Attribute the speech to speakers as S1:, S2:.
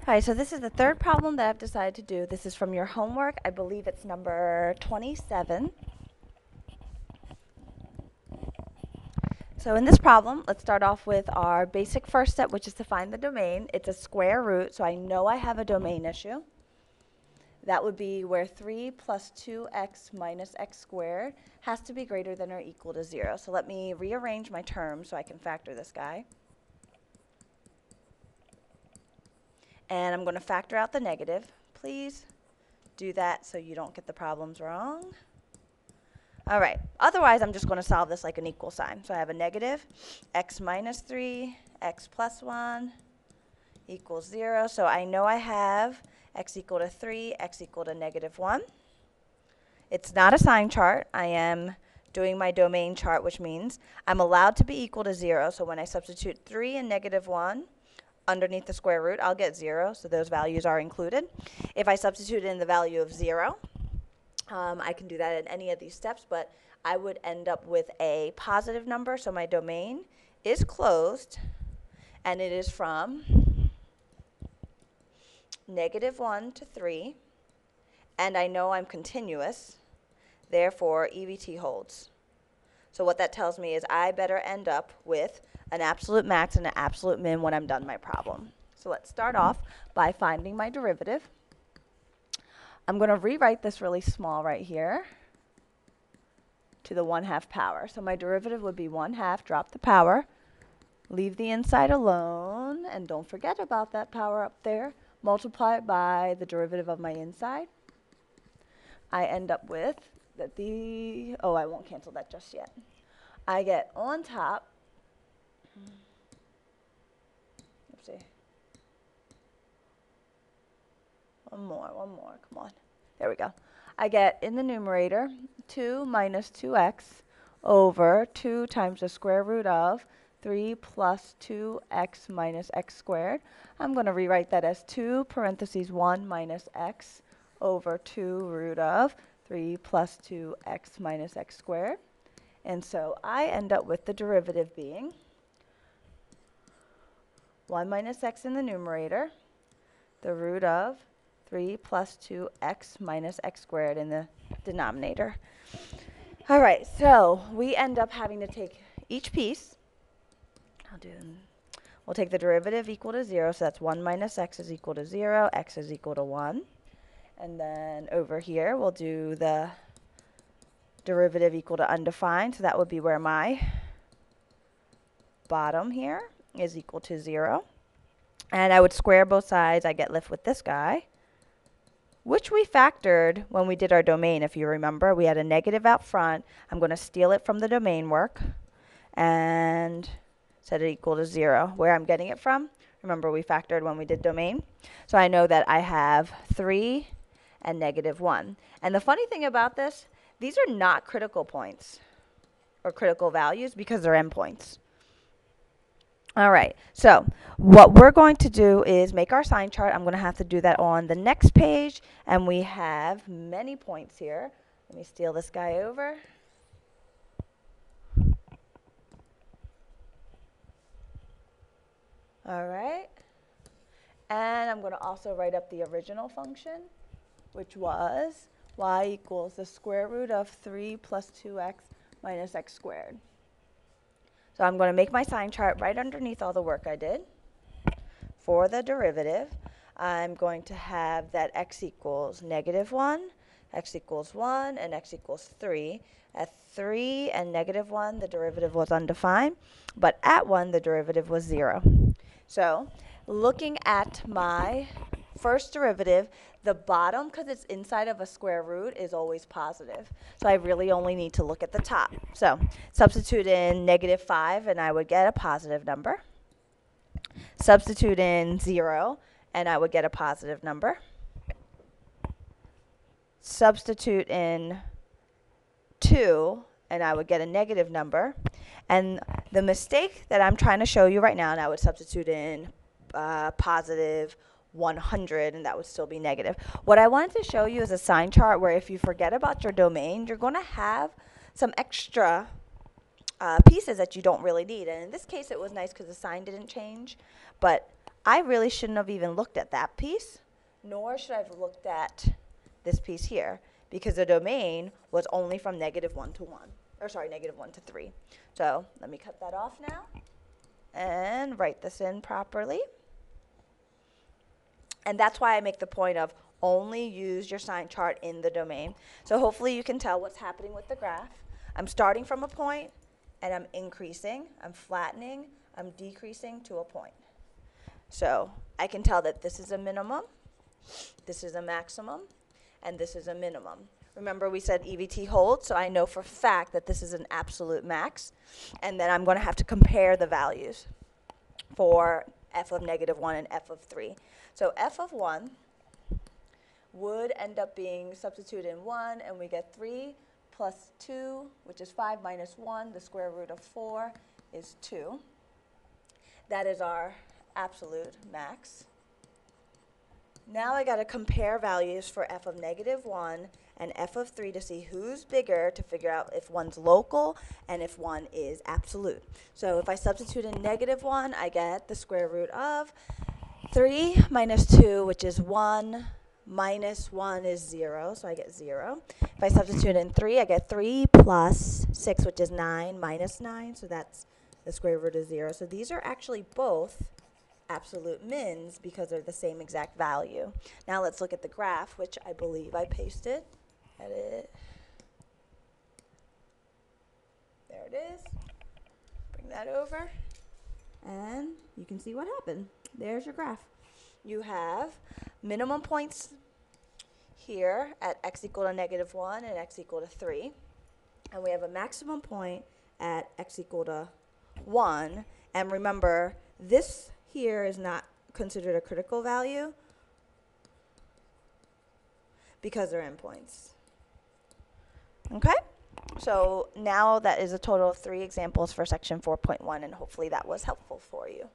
S1: All right, so this is the third problem that I've decided to do. This is from your homework. I believe it's number 27. So in this problem, let's start off with our basic first step, which is to find the domain. It's a square root, so I know I have a domain issue. That would be where 3 plus 2x minus x squared has to be greater than or equal to 0. So let me rearrange my terms so I can factor this guy. And I'm going to factor out the negative. Please do that so you don't get the problems wrong. All right, otherwise I'm just going to solve this like an equal sign. So I have a negative, x minus 3, x plus 1 equals 0. So I know I have x equal to 3, x equal to negative 1. It's not a sign chart. I am doing my domain chart, which means I'm allowed to be equal to 0. So when I substitute 3 and negative 1, underneath the square root, I'll get 0, so those values are included. If I substitute in the value of 0, I can do that in any of these steps, but I would end up with a positive number, so my domain is closed, and it is from negative 1 to 3, and I know I'm continuous, therefore EVT holds. So what that tells me is I better end up with an absolute max and an absolute min when I'm done my problem. So let's start off by finding my derivative. I'm going to rewrite this really small right here to the 1/2 power. So my derivative would be 1/2, drop the power, leave the inside alone, and don't forget about that power up there. Multiply it by the derivative of my inside. I end up with that oh, I won't cancel that just yet. I get on top, oopsie. One more, come on. There we go. I get in the numerator 2 minus 2x over 2 times the square root of 3 plus 2x minus x squared. I'm going to rewrite that as 2 parentheses 1 minus x over 2 root of 3 plus 2x minus x squared. And so I end up with the derivative being 1 minus x in the numerator, the root of 3 plus 2x minus x squared in the denominator. All right, so we end up having to take each piece. We'll take the derivative equal to 0, so that's 1 minus x is equal to 0, x is equal to 1. And then over here, we'll do the derivative equal to undefined, so that would be where my bottom here is equal to 0. And I would square both sides. I get left with this guy, which we factored when we did our domain, if you remember. We had a negative out front. I'm going to steal it from the domain work and set it equal to 0. Where I'm getting it from, remember we factored when we did domain. So I know that I have 3 and negative 1. And the funny thing about this, these are not critical points or critical values because they're endpoints. All right, so what we're going to do is make our sign chart. I'm going to have to do that on the next page, and we have many points here. Let me steal this guy over. All right, and I'm going to also write up the original function, which was y equals the square root of 3 plus 2x minus x squared. So I'm going to make my sign chart right underneath all the work I did. For the derivative, I'm going to have that x equals negative 1, x equals 1, and x equals 3. At 3 and negative 1, the derivative was undefined, but at 1, the derivative was 0. So looking at my first derivative, the bottom, because it's inside of a square root, is always positive. So I really only need to look at the top. So substitute in negative 5, and I would get a positive number. Substitute in 0, and I would get a positive number. Substitute in 2, and I would get a negative number. And the mistake that I'm trying to show you right now, and I would substitute in positive 100, and that would still be negative. What I wanted to show you is a sign chart where if you forget about your domain, you're going to have some extra pieces that you don't really need. And in this case, it was nice because the sign didn't change, but I really shouldn't have even looked at that piece, nor should I have looked at this piece here, because the domain was only from -1 to 1, or sorry, -1 to 3. So let me cut that off now and write this in properly. And that's why I make the point of only use your sign chart in the domain. So hopefully you can tell what's happening with the graph. I'm starting from a point, and I'm increasing, I'm flattening, I'm decreasing to a point. So I can tell that this is a minimum, this is a maximum, and this is a minimum. Remember we said EVT holds, so I know for a fact that this is an absolute max, and then I'm going to have to compare the values for f of -1 and f of 3. So f of 1 would end up being substituted in 1, and we get 3 plus 2, which is 5 minus 1. The square root of 4 is 2. That is our absolute max. Now I got to compare values for f of -1 and f of 3 to see who's bigger, to figure out if one's local and if one is absolute. So if I substitute in -1, I get the square root of 3 minus 2, which is 1, minus 1 is 0, so I get 0. If I substitute in 3, I get 3 plus 6, which is 9, minus 9, so that's the square root of 0. So these are actually both absolute mins because they're the same exact value. Now let's look at the graph, which I believe I pasted. Edit. There it is. Bring that over. And you can see what happened. There's your graph. You have minimum points here at x equal to -1 and x equal to 3. And we have a maximum point at x equal to 1. And remember, this here is not considered a critical value because they're endpoints. Okay? So now that is a total of 3 examples for section 4.1, and hopefully that was helpful for you.